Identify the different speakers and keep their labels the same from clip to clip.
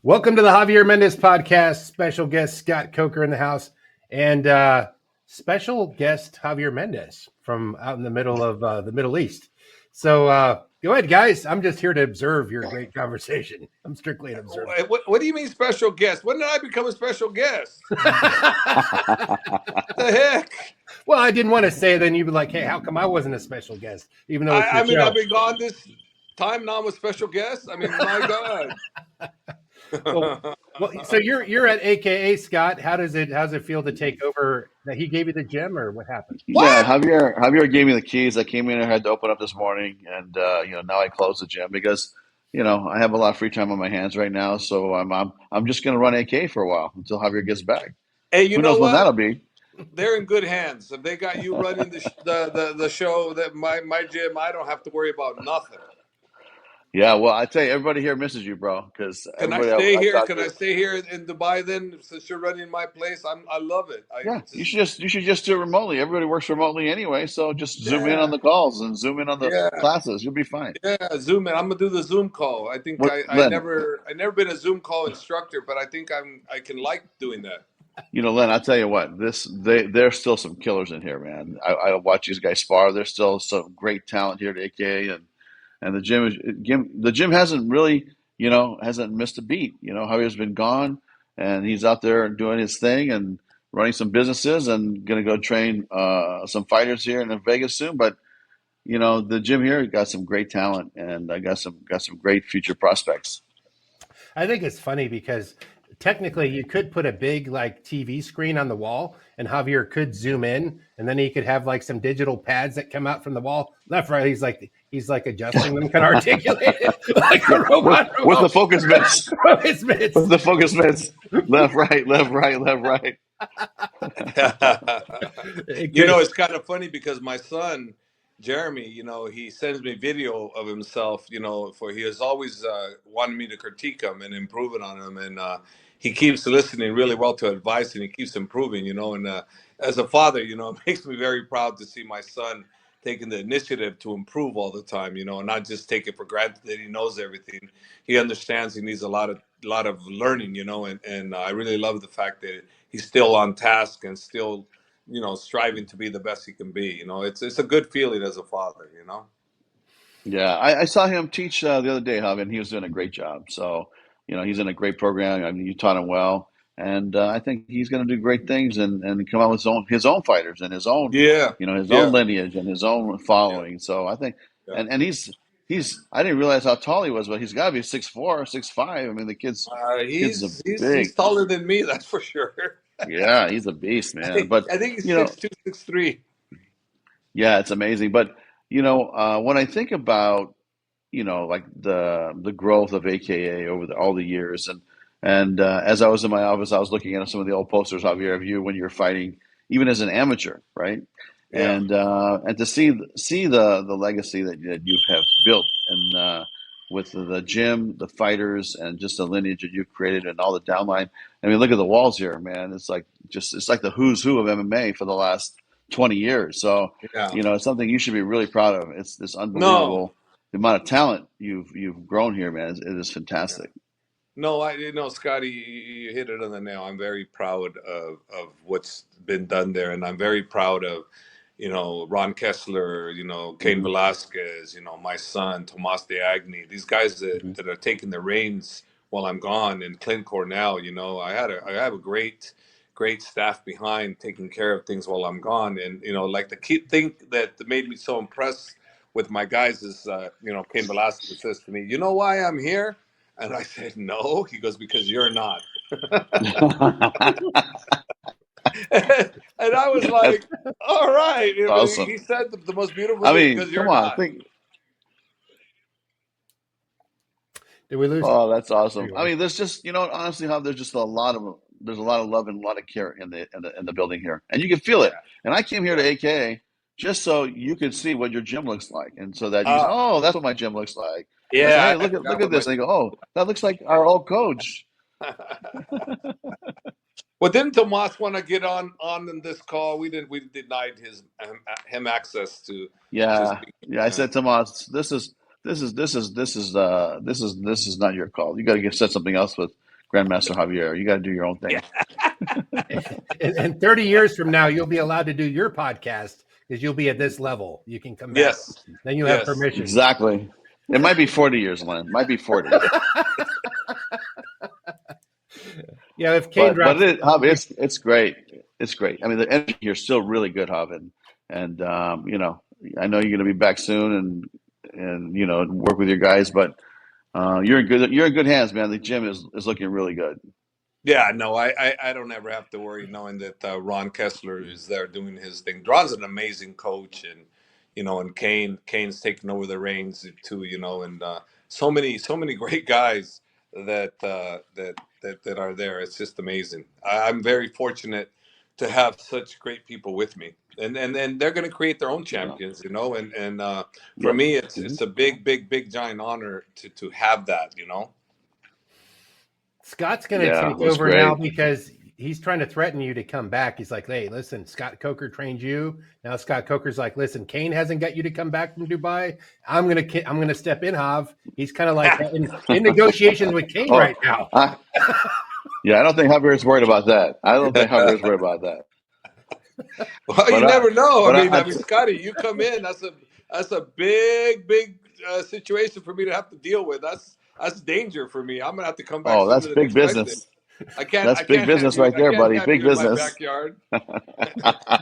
Speaker 1: Welcome to the Javier Mendez podcast. Special guest Scott Coker in the house, and special guest Javier Mendez from out in the middle of the Middle East. So go ahead, guys. I'm just here to observe your great conversation. I'm strictly an observer.
Speaker 2: What do you mean special guest? When did I become a special guest? The heck?
Speaker 1: Well, I didn't want to say it, then you'd be like, hey, how come I wasn't a special guest? Even though it's your
Speaker 2: I mean,
Speaker 1: show.
Speaker 2: I've been gone this time now. I'm a special guest. I mean, my God.
Speaker 1: Well, so you're at AKA Scott. How's it feel to take over? That he gave you the gym, or what happened?
Speaker 3: Yeah,
Speaker 2: What?
Speaker 3: Javier gave me the keys. I came in and had to open up this morning, and now I close the gym because I have a lot of free time on my hands right now. So I'm just gonna run AK for a while until Javier gets back.
Speaker 2: Hey, you
Speaker 3: Who
Speaker 2: know
Speaker 3: knows when that'll
Speaker 2: what?
Speaker 3: be?
Speaker 2: They're in good hands. If they got you running the show, that my gym, I don't have to worry about nothing.
Speaker 3: Yeah, well, I tell you, everybody here misses you, bro. Because
Speaker 2: Can I
Speaker 3: everybody
Speaker 2: stay
Speaker 3: I
Speaker 2: here?
Speaker 3: talk
Speaker 2: Can I
Speaker 3: to,
Speaker 2: stay here in Dubai then? Since you're running my place, I love it. I
Speaker 3: yeah,
Speaker 2: just
Speaker 3: you should just do it remotely. Everybody works remotely anyway, so just zoom in on
Speaker 2: yeah
Speaker 3: the calls and zoom in on the
Speaker 2: yeah.
Speaker 3: classes. You'll be fine.
Speaker 2: Yeah, Zoom in. I'm gonna do the Zoom call. I think
Speaker 3: What,
Speaker 2: I
Speaker 3: Len?
Speaker 2: never been a Zoom call instructor, but I think I can like doing that.
Speaker 3: Len, I'll tell you what, there's still some killers in here, man. I watch these guys spar. There's still some great talent here at AK, and the gym hasn't really, hasn't missed a beat. Javier's been gone, and he's out there doing his thing and running some businesses and gonna go train some fighters here in Vegas soon. But the gym here got some great talent, and I got some great future prospects.
Speaker 1: I think it's funny because technically you could put a big like TV screen on the wall and Javier could zoom in and then he could have like some digital pads that come out from the wall left, right. He's like adjusting them, kind of articulate it like a robot
Speaker 3: With the
Speaker 1: remote.
Speaker 3: focus mitts,
Speaker 1: His mitts.
Speaker 3: with the focus mitts, left, right, left, right, left, right.
Speaker 2: It's kind of funny because my son Jeremy, he sends me video of himself. For he has always wanted me to critique him and improve it on him, and he keeps listening really well to advice, and he keeps improving. And as a father, it makes me very proud to see my son taking the initiative to improve all the time. And not just take it for granted that he knows everything. He understands he needs a lot of learning. And I really love the fact that he's still on task and still striving to be the best he can be. It's a good feeling as a father.
Speaker 3: Yeah, I saw him teach the other day, Javi, and he was doing a great job. So, he's in a great program. I mean, you taught him well, and I think he's going to do great things and come out with his own fighters and his own,
Speaker 2: Yeah,
Speaker 3: his own
Speaker 2: yeah,
Speaker 3: lineage and his own
Speaker 2: yeah,
Speaker 3: following. So I think,
Speaker 2: yeah.
Speaker 3: and he's I didn't realize how tall he was, but he's got to be 6'4", 6'5". I mean, the kid's a
Speaker 2: He's
Speaker 3: big,
Speaker 2: taller than me, that's for sure.
Speaker 3: yeah, he's a beast,
Speaker 2: I
Speaker 3: man.
Speaker 2: think
Speaker 3: But
Speaker 2: I think he's
Speaker 3: you know,
Speaker 2: 6'2", 6'3".
Speaker 3: yeah, it's amazing. But when I think about like the growth of AKA over all the years. And as I was in my office, I was looking at some of the old posters, Javier, of you when you were fighting, even as an amateur, right?
Speaker 2: Yeah.
Speaker 3: And to see the legacy that you have built and with the gym, the fighters, and just the lineage that you've created and all the downline. I mean, look at the walls here, man. It's like the who's who of MMA for the last 20 years. So,
Speaker 2: Yeah.
Speaker 3: it's something you should be really proud of. It's this
Speaker 2: No.
Speaker 3: unbelievable the amount of talent you've grown here, man. It is
Speaker 2: Yeah.
Speaker 3: fantastic.
Speaker 2: No, Scotty, you hit it on the nail. I'm very proud of what's been done there, and I'm very proud of, Ron Kessler, Cain
Speaker 3: Hmm.
Speaker 2: Velasquez, my son Tomas de Agni, these guys that,
Speaker 3: Hmm.
Speaker 2: that are taking the reins while I'm gone, and Clint Cornell. I have a great staff behind taking care of things while I'm gone, and like the key thing that made me so impressed with my guys is, Cain Velasquez says to me, "You know why I'm here?" And I said, "No." He goes, "Because you're not." And I was
Speaker 3: That's
Speaker 2: like, "All right." I mean,
Speaker 3: awesome.
Speaker 2: he said the most beautiful
Speaker 3: I
Speaker 2: thing,
Speaker 3: mean,
Speaker 2: because
Speaker 3: come
Speaker 2: you're
Speaker 3: on,
Speaker 2: not.
Speaker 3: think.
Speaker 1: Did we lose?
Speaker 3: Oh, that's
Speaker 1: There
Speaker 3: awesome.
Speaker 1: you
Speaker 3: I
Speaker 1: are.
Speaker 3: mean, there's just honestly, how there's a lot of love and a lot of care in the building here, and you can feel
Speaker 2: Yeah,
Speaker 3: it. And I came here to
Speaker 2: yeah.
Speaker 3: AK just so you could see what your gym looks like, and so that you say,
Speaker 2: Ah,
Speaker 3: "Oh, that's what my gym looks like." And I say,
Speaker 2: yeah,
Speaker 3: "Hey,
Speaker 2: I
Speaker 3: look at
Speaker 2: forgot what my.
Speaker 3: this," and they go, "Oh, that looks like our old coach."
Speaker 2: Well, didn't Tomas want to get on in this call? We denied him access to
Speaker 3: Yeah,
Speaker 2: speak.
Speaker 3: yeah. I
Speaker 2: Yeah.
Speaker 3: said, Tomas, this is not your call. You got to set something else with Grandmaster Javier. You got to do your own thing.
Speaker 1: And 30 years from now, you'll be allowed to do your podcast because you'll be at this level. You can come back.
Speaker 2: Yes.
Speaker 1: Then you have
Speaker 2: Yes.
Speaker 1: permission.
Speaker 3: Exactly. It might be 40 years, Len. Might be 40.
Speaker 1: Yeah, if Kane drops,
Speaker 3: It's great. It's great. I mean, the energy here is still really good, Javi. And you know, I know you're going to be back soon, and you know, work with your guys. But you're in good hands, man. The gym is looking really good.
Speaker 2: Yeah, no, I don't ever have to worry knowing that Ron Kessler is there doing his thing. Ron's an amazing coach, and and Kane's taking over the reins too, and so many great guys that are there. It's just amazing. I'm very fortunate to have such great people with me, and they're going to create their own champions, and for
Speaker 3: Yep.
Speaker 2: me, it's a big giant honor to have that.
Speaker 1: Scott's going to
Speaker 3: Yeah,
Speaker 1: take
Speaker 3: it was
Speaker 1: over now
Speaker 3: great.
Speaker 1: because he's trying to threaten you to come back. He's like, hey, listen, Scott Coker trained you. Now Scott Coker's like, listen, Kane hasn't got you to come back from Dubai. I'm gonna step in, Hav. He's kind of like in negotiations with Kane right now.
Speaker 3: Yeah, I don't think Javier's worried about that. I don't think Javier's worried about that.
Speaker 2: Well, you never know.
Speaker 3: but
Speaker 2: I mean, Scotty, you come in. That's a big situation for me to have to deal with. That's danger for me. I'm gonna have to come back
Speaker 3: that's
Speaker 2: sooner than
Speaker 3: big
Speaker 2: expected.
Speaker 3: business.
Speaker 2: I can't.
Speaker 3: That's
Speaker 2: I
Speaker 3: big
Speaker 2: can't have
Speaker 3: business
Speaker 2: you.
Speaker 3: right
Speaker 2: I
Speaker 3: there,
Speaker 2: can't
Speaker 3: buddy.
Speaker 2: have
Speaker 3: Big
Speaker 2: you in my
Speaker 3: business.
Speaker 2: backyard. I'm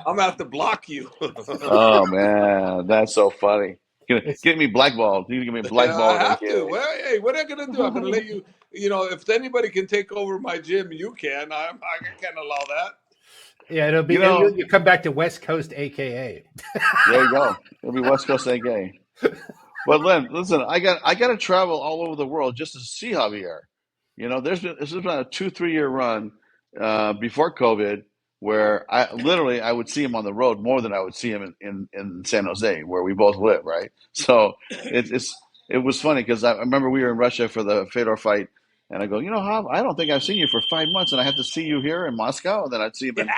Speaker 2: gonna have to block you.
Speaker 3: Oh man, that's so funny. Get me blackballed. You get me
Speaker 2: I
Speaker 3: blackballed,
Speaker 2: have to.
Speaker 3: AKA.
Speaker 2: Well, hey, what am I gonna do? I'm gonna let you. If anybody can take over my gym, you can. I can't allow that.
Speaker 1: Yeah, it'll be you come back to West Coast, AKA.
Speaker 3: There you go. It'll be West Coast AKA. But Len, listen, I got to travel all over the world just to see Javier. This has been a 2-3 year run before COVID where I would see him on the road more than I would see him in San Jose where we both live, right? So it was funny because I remember we were in Russia for the Fedor fight, and I go, Jav, I don't think I've seen you for 5 months, and I have to see you here in Moscow, and then I'd see him in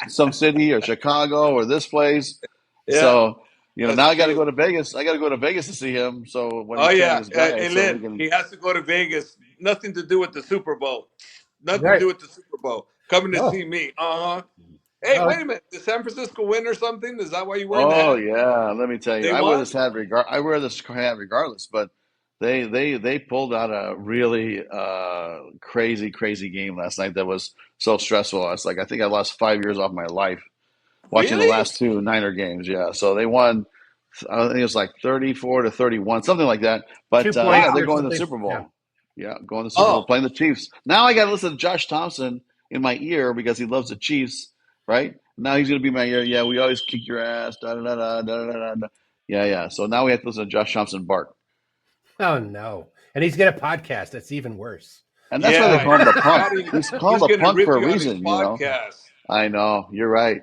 Speaker 3: some city or Chicago or this place.
Speaker 2: Yeah.
Speaker 3: So. Now I got to
Speaker 2: true.
Speaker 3: go to Vegas. I got to go to Vegas to see him. So when he's training his guys,
Speaker 2: Hey,
Speaker 3: so
Speaker 2: Lynn,
Speaker 3: we can.
Speaker 2: he has to go to Vegas. Nothing to do with the Super Bowl. Nothing
Speaker 1: Right.
Speaker 2: to do with the Super Bowl. Coming to see me. Hey, wait a minute. Did San Francisco win or something? Is that why you're wearing the hat?
Speaker 3: Oh yeah, let me tell you,
Speaker 2: They
Speaker 3: I wear
Speaker 2: won?
Speaker 3: this hat regardless. But they pulled out a really crazy game last night that was so stressful. I think I lost 5 years off my life watching the
Speaker 2: Really?
Speaker 3: last two Niner games. Yeah, so they won. I think it was like 34-31, something like that. But
Speaker 1: 2 points
Speaker 3: they're
Speaker 1: or
Speaker 3: going to the
Speaker 1: something.
Speaker 3: Super Bowl. Yeah, going to the Super Bowl,
Speaker 2: Oh,
Speaker 3: playing the Chiefs. Now I got to listen to Josh Thompson in my ear because he loves the Chiefs, right? Now he's going to be in my ear. Yeah, we always kick your ass. Da, da, da, da, da, da, da. Yeah. So now we have to listen to Josh Thompson bark.
Speaker 1: Oh no! And he's got a podcast that's even worse.
Speaker 3: And that's why they call him the punk. He's called the
Speaker 2: gonna
Speaker 3: punk
Speaker 2: rip
Speaker 3: for a
Speaker 2: you on his
Speaker 3: reason,
Speaker 2: podcast.
Speaker 3: I know. You're right.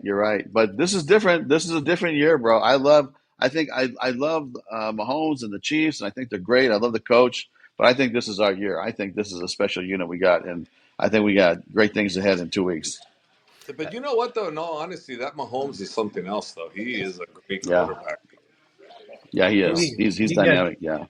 Speaker 3: But this is different. This is a different year, bro. I love Mahomes and the Chiefs, and I think they're great. I love the coach, but I think this is our year. I think this is a special unit we got, and I think we got great things ahead in 2 weeks.
Speaker 2: But you know what, though? No, honestly, that Mahomes is something else, though. He is a great
Speaker 3: Yeah.
Speaker 2: quarterback.
Speaker 3: Yeah, he is. He's dynamic. Yeah.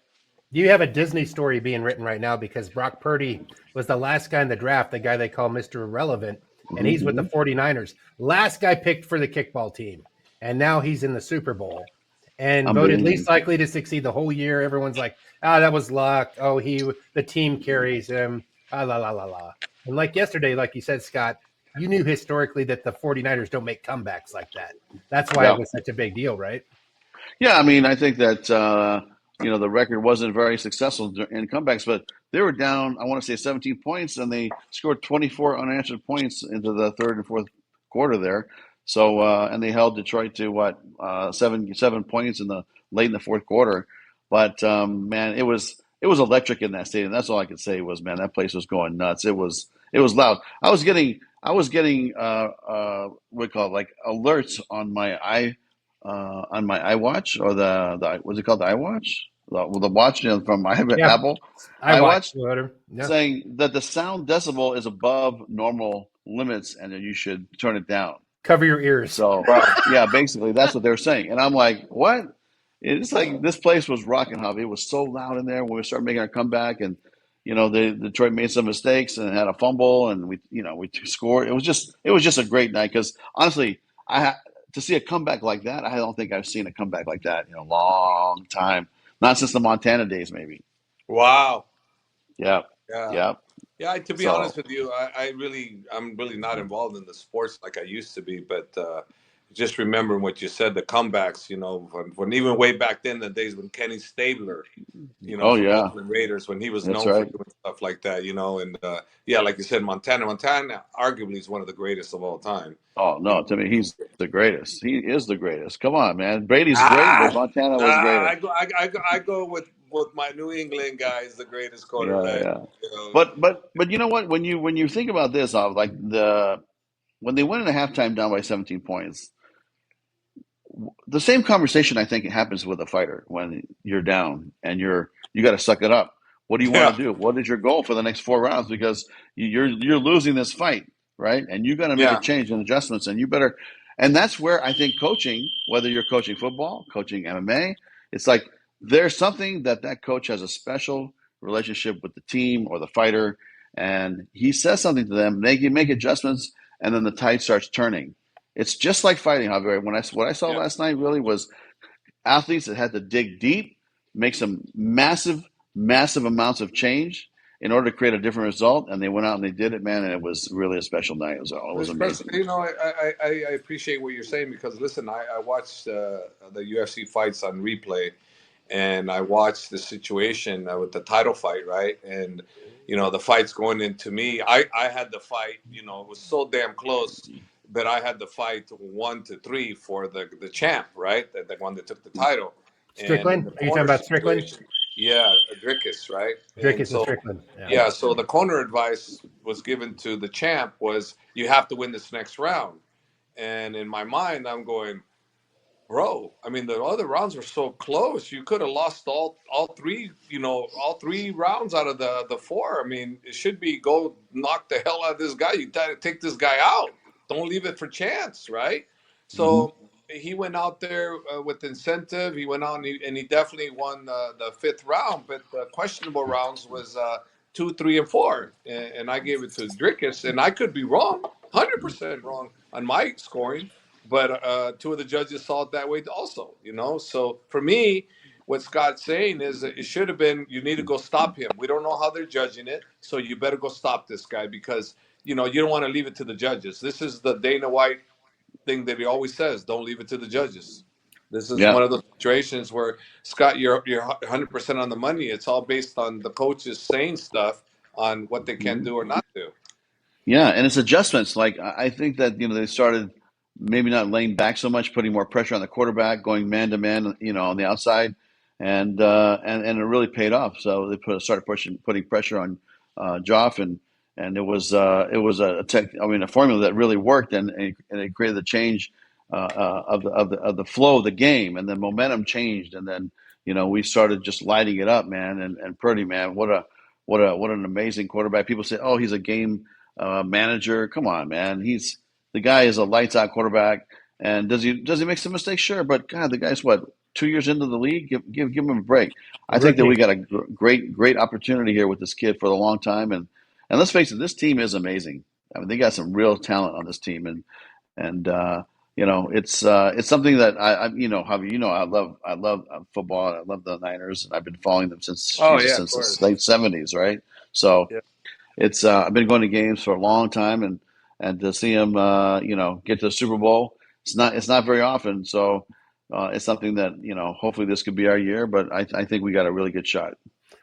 Speaker 1: Do you have a Disney story being written right now? Because Brock Purdy was the last guy in the draft, the guy they call Mr. Irrelevant, and he's with the 49ers. Last guy picked for the kickball team, and now he's in the Super Bowl and voted least likely to succeed the whole year. Everyone's like, that was luck. Oh, the team carries him. La, la, la, la. And like yesterday, like you said, Scott, you knew historically that the 49ers don't make comebacks like that. That's why it was such a big deal, right?
Speaker 3: Yeah, I mean, I think that the record wasn't very successful in comebacks, but they were down, I want to say 17 points, and they scored 24 unanswered points into the third and fourth quarter there. So and they held Detroit to 7 points late in the fourth quarter. But man, it was electric in that stadium. That's all I could say was, man, that place was going nuts. It was loud. I was getting what we call like alerts on my iWatch or the what's it called, the iWatch, the watch from Apple iWatch, saying that the sound decibel is above normal limits and that you should turn it down.
Speaker 1: Cover your ears.
Speaker 3: So yeah, basically that's what they're saying. And I'm like, what? It's like this place was rocking, Javi. It was so loud in there when we started making our comeback, and the Detroit made some mistakes and had a fumble, and we scored. It was just a great night because honestly, to see a comeback like that, I don't think I've seen a comeback like that in a long time. Not since the Montana days, maybe.
Speaker 2: Wow.
Speaker 3: Yeah,
Speaker 2: Yeah.
Speaker 3: yeah.
Speaker 2: Yeah, to be honest
Speaker 3: So
Speaker 2: with you, I'm really not involved in the sports like I used to be, but just remembering what you said, the comebacks, when even way back then, the days when Kenny Stabler,
Speaker 3: oh
Speaker 2: from the
Speaker 3: yeah,
Speaker 2: Oakland Raiders, when he was
Speaker 3: that's
Speaker 2: known for
Speaker 3: right.
Speaker 2: doing stuff like that, and yeah, like you said, Montana arguably is one of the greatest of all time,
Speaker 3: Oh
Speaker 2: you
Speaker 3: no,
Speaker 2: know.
Speaker 3: to me, he's the greatest. He is the greatest. Come on, man. Brady's great, but
Speaker 2: Ah,
Speaker 3: Montana was
Speaker 2: nah,
Speaker 3: greater.
Speaker 2: I go with my New England guys, the greatest
Speaker 3: Yeah,
Speaker 2: quarterback,
Speaker 3: yeah.
Speaker 2: you know.
Speaker 3: But you know what? When you think about this, like when they went in a halftime down by 17 points, the same conversation I think happens with a fighter when you're down and you got to suck it up. What do you want
Speaker 2: Yeah,
Speaker 3: to do? What is your goal for the next 4 rounds? Because you're losing this fight, right? And you got to make a
Speaker 2: yeah,
Speaker 3: change and adjustments, and you better. And that's where I think coaching, whether you're coaching football, coaching MMA, it's like there's something that coach has a special relationship with the team or the fighter, and he says something to them. They can make adjustments, and then the tide starts turning. It's just like fighting, Javier. What I saw
Speaker 2: yeah.
Speaker 3: last night really was athletes that had to dig deep, make some massive, massive amounts of change in order to create a different result, and they went out and they did it, man. And it was really a special night. It was
Speaker 2: Especially,
Speaker 3: amazing.
Speaker 2: I appreciate what you're saying because listen, I watched the UFC fights on replay, and I watched the situation with the title fight, right? And the fight's going into me. I had the fight. It was so damn close that I had the fight 1-3 for the champ, right? The one that took the title, and in
Speaker 1: Strickland?
Speaker 2: the
Speaker 1: Are you talking
Speaker 2: corner
Speaker 1: about Strickland?
Speaker 2: situation, yeah, Drickus, right? And
Speaker 1: Drickus and
Speaker 2: so
Speaker 1: Strickland. Yeah.
Speaker 2: yeah, so the corner advice was given to the champ was you have to win this next round. And in my mind, I'm going, bro, I mean the other rounds were so close. You could have lost all three, all 3 rounds out of the four. I mean, it should be go knock the hell out of this guy. You got to take this guy out. Don't leave it for chance, right?
Speaker 3: Hmm.
Speaker 2: So he went out there with incentive. He went out and he definitely won the fifth round. But the questionable rounds was 2, 3, and 4, and I gave it to Drickus, and I could be wrong, 100% wrong on my scoring, but two of the judges saw it that way also. So for me, what Scott's saying is that it should have been you need to go stop him. We don't know how they're judging it, so you better go stop this guy because you don't want to leave it to the judges. This is the Dana White thing that he always says: don't leave it to the judges. This is
Speaker 3: Yeah.
Speaker 2: one of those situations where Scott, you're 100% on the money. It's all based on the coaches saying stuff on what they can
Speaker 3: Mhm.
Speaker 2: do or not do.
Speaker 3: Yeah, and it's adjustments. Like I think that they started maybe not laying back so much, putting more pressure on the quarterback, going man to man, on the outside, and it really paid off. So they started putting pressure on Joff, and it was a formula that really worked, and it created the change of the flow of the game, and then momentum changed, and then we started just lighting it up, man, and Purdy, man, what an amazing quarterback. People say, oh, he's a game manager. Come on, man. The guy is a lights out quarterback. And does he make some mistakes? Sure, but God, the guy's what 2 years into the league. Give him a break. I think that we
Speaker 1: Rookie.
Speaker 3: got a great opportunity here with this kid for a long time. And let's face it, this team is amazing. I mean, they got some real talent on this team, and it's something that Javi, I love football. I love the Niners, and I've been following them since
Speaker 2: Oh
Speaker 3: Jesus
Speaker 2: yeah, of
Speaker 3: since
Speaker 2: course.
Speaker 3: the late '70s, right? So
Speaker 2: Yeah.
Speaker 3: it's I've been going to games for a long time, and to see him get to the Super Bowl, it's not very often. So it's something that hopefully this could be our year, but I think we got a really good shot.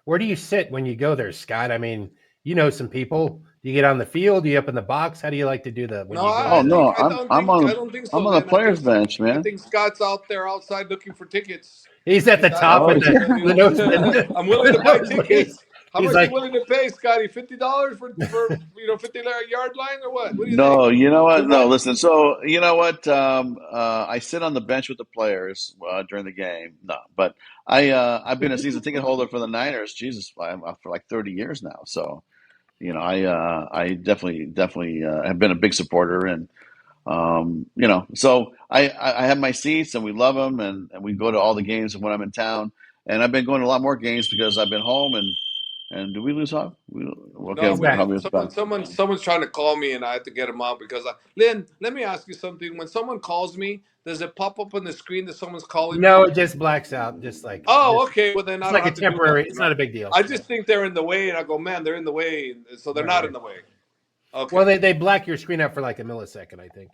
Speaker 1: Where do you sit when you go there, Scott? I mean, you know some people. Do you get on the field? Do you up in the box? How do you like to do that when
Speaker 2: No,
Speaker 1: you go
Speaker 3: Oh
Speaker 1: to
Speaker 2: I
Speaker 1: the?
Speaker 3: no,
Speaker 2: think I
Speaker 3: I'm
Speaker 2: don't
Speaker 3: I'm
Speaker 2: think
Speaker 3: on
Speaker 2: I
Speaker 3: the
Speaker 2: don't think
Speaker 3: I'm
Speaker 2: so,
Speaker 3: on the
Speaker 2: man.
Speaker 3: players bench,
Speaker 2: I
Speaker 3: man.
Speaker 2: think Scott's out there outside looking for tickets.
Speaker 1: He's at
Speaker 2: He's
Speaker 1: the
Speaker 2: out there
Speaker 1: top
Speaker 3: Oh
Speaker 1: with
Speaker 2: looking.
Speaker 3: yeah.
Speaker 1: the nose.
Speaker 2: I'm willing
Speaker 1: The
Speaker 2: to buy
Speaker 1: nosebleeds.
Speaker 2: tickets. How
Speaker 1: He's
Speaker 2: much you
Speaker 1: like,
Speaker 2: willing to pay, Scotty? $50 for 50-yard line or what? What do you think?
Speaker 3: No, you know what?
Speaker 2: Too
Speaker 3: No,
Speaker 2: much?
Speaker 3: listen. So you know what? I sit on the bench with the players during the game. No, but I've been a season ticket holder for the Niners. Jesus, for like 30 years now. So I definitely have been a big supporter, and so I have my seats, and we love them, and we go to all the games when I'm in town. And I've been going to a lot more games because I've been home, And do we lose Jav? Okay,
Speaker 2: No,
Speaker 1: He's back.
Speaker 3: Javier's back.
Speaker 2: someone's trying to call me, and I have to get him out because Lynn, let me ask you something. When someone calls me, does it pop up on the screen that someone's calling me?
Speaker 1: No, it just blacks out, just like
Speaker 2: Oh, okay. Well, then
Speaker 1: it's
Speaker 2: I don't
Speaker 1: like a
Speaker 2: have to do
Speaker 1: temporary.
Speaker 2: that.
Speaker 1: It's not a big deal.
Speaker 2: I just think they're in the way, and I go, man, they're in the way, so they're not
Speaker 1: Right.
Speaker 2: in the way. Okay.
Speaker 1: Well, they black your screen out for like a millisecond, I think.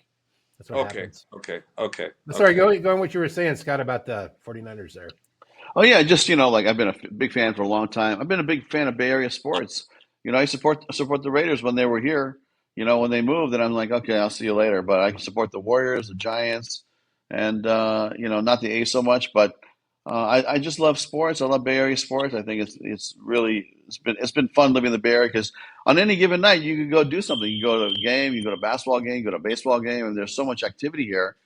Speaker 1: That's what happens.
Speaker 2: Okay.
Speaker 1: Sorry, going what you were saying, Scott, about the 49ers there.
Speaker 3: Oh yeah, just like I've been a big fan for a long time. I've been a big fan of Bay Area sports. I support the Raiders when they were here. When they moved, and I'm like, okay, I'll see you later. But I support the Warriors, the Giants, and not the A's so much. But I just love sports. I love Bay Area sports. I think it's been fun living in the Bay Area because on any given night you can go do something. You go to a game, you go to a basketball game, you go to a baseball game, and there's so much activity here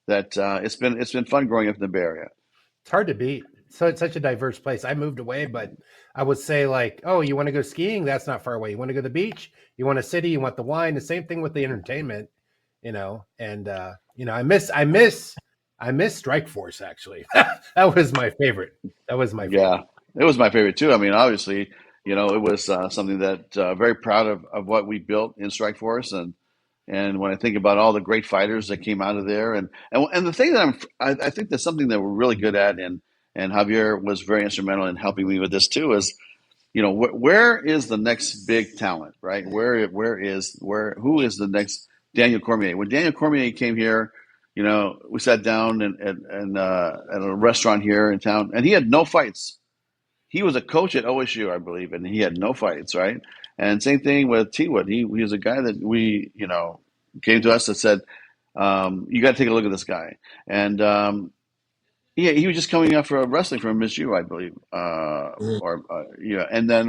Speaker 3: that it's been fun growing up in the Bay Area.
Speaker 1: It's hard to beat. So it's such a diverse place. I moved away, but I would say like, oh, you want to go skiing? That's not far away. You want to go to the beach? You want a city? You want the wine? The same thing with the entertainment, And I miss Strike Force actually. That was my favorite.
Speaker 3: Yeah, it was my favorite too. I mean, obviously, it was something that very proud of what we built in Strike Force, and when I think about all the great fighters that came out of there, and the thing that I think that's something that we're really good at, and Javier was very instrumental in helping me with this too, is where is the next big talent, right? Who is the next Daniel Cormier? When Daniel Cormier came here, we sat down at a restaurant here in town, and he had no fights. He was a coach at OSU, I believe, and he had no fights, right? And same thing with T-Wood. He was a guy that we, came to us and said, you got to take a look at this guy. And he was just coming up for wrestling from Miss U, I believe. And then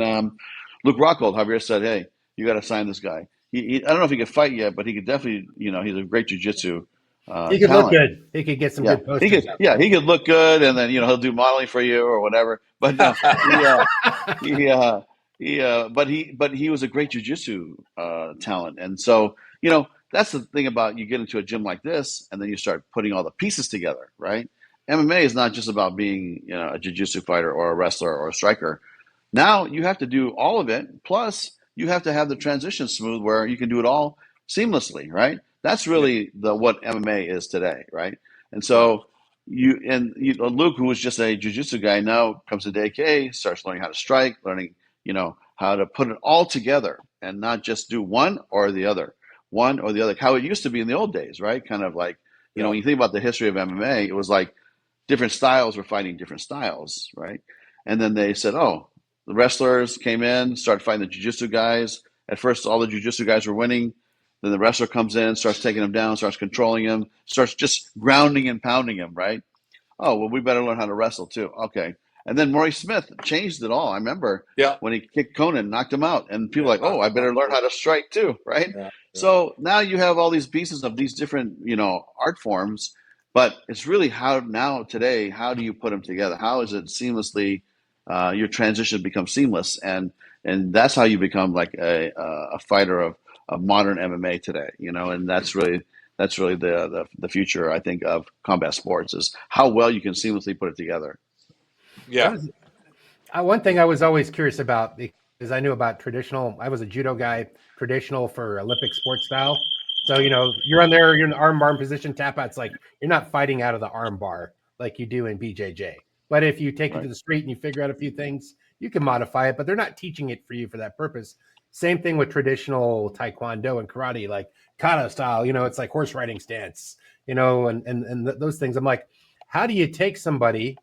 Speaker 3: Luke Rockhold, Javier said, hey, you got to sign this guy. I don't know if he could fight yet, but he could definitely, he's a great jiu-jitsu
Speaker 1: he could
Speaker 3: talent.
Speaker 1: look good. He could get some good posters.
Speaker 3: He could look good, and then he'll do modeling for you or whatever. But no, but he was a great jiu-jitsu talent, and so that's the thing about you get into a gym like this, and then you start putting all the pieces together, right? MMA is not just about being a jiu-jitsu fighter or a wrestler or a striker. Now you have to do all of it. Plus, you have to have the transition smooth where you can do it all seamlessly, right? That's really what MMA is today, right? And so Luke, who was just a jiu-jitsu guy, now comes to DK, starts learning how to strike, learning how to put it all together and not just do one or the other, how it used to be in the old days, right? Kind of like when you think about the history of MMA, it was like different styles were fighting different styles, right? And then they said, oh, the wrestlers came in, started fighting the jiu-jitsu guys. At first, all the jiu-jitsu guys were winning. Then the wrestler comes in, starts taking him down, starts controlling him, starts just grounding and pounding him, right? Oh, well, we better learn how to wrestle too. Okay. And then Maurice Smith changed it all. I remember when he kicked Conan, knocked him out, and people were like, oh, I better learn how to strike too, right? Yeah. So now you have all these pieces of these different, art forms, but it's really how do you put them together? How is it seamlessly, your transition becomes seamless, and that's how you become like a fighter of modern MMA today, and that's really the future, I think, of combat sports is how well you can seamlessly put it together.
Speaker 2: Yeah.
Speaker 1: One thing I was always curious about because I knew about traditional. I was a judo guy, traditional for Olympic sports style. So you're on there, you're in the arm bar position, tap out. It's like you're not fighting out of the arm bar like you do in BJJ. But if you take it to the street and you figure out a few things, you can modify it. But they're not teaching it for you for that purpose. Same thing with traditional taekwondo and karate, like kata style. It's like horse riding stance. And those things. I'm like, how do you take somebody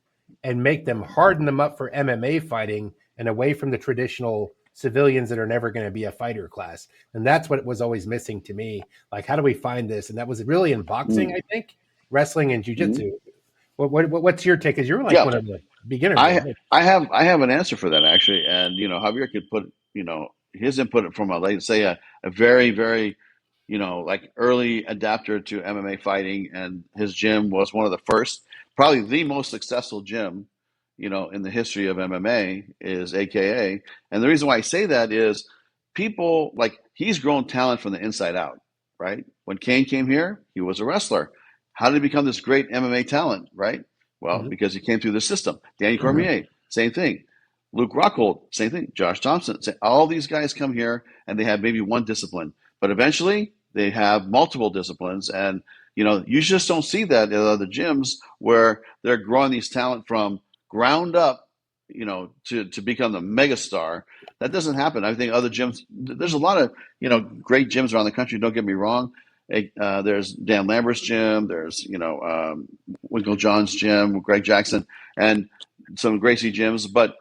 Speaker 1: and make them harden them up for MMA fighting and away from the traditional civilians that are never going to be a fighter class? And that's what was always missing to me. Like, how do we find this? And that was really in boxing, I think, wrestling and jiu-jitsu. What's your take? Because you're like one of the beginners.
Speaker 3: I have an answer for that actually. And, Javier could put, his input from a very, very, like early adapter to MMA fighting. And his gym was one of the first, probably the most successful gym, in the history of MMA is AKA. And the reason why I say that is people he's grown talent from the inside out, right? When Kane came here, he was a wrestler. How did he become this great MMA talent, right? Well, because he came through the system. Danny Cormier, same thing. Luke Rockhold, same thing. Josh Thompson, all these guys come here and they have maybe one discipline, but eventually they have multiple disciplines. And you just don't see that at other gyms where they're growing these talent from ground up, to become the megastar. That doesn't happen. I think other gyms. There's a lot of great gyms around the country. Don't get me wrong. There's Dan Lambert's gym. There's Winkle John's gym, Greg Jackson, and some Gracie gyms, but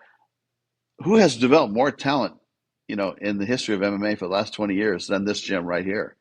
Speaker 3: who has developed more talent, in the history of MMA for the last 20 years than this gym right here?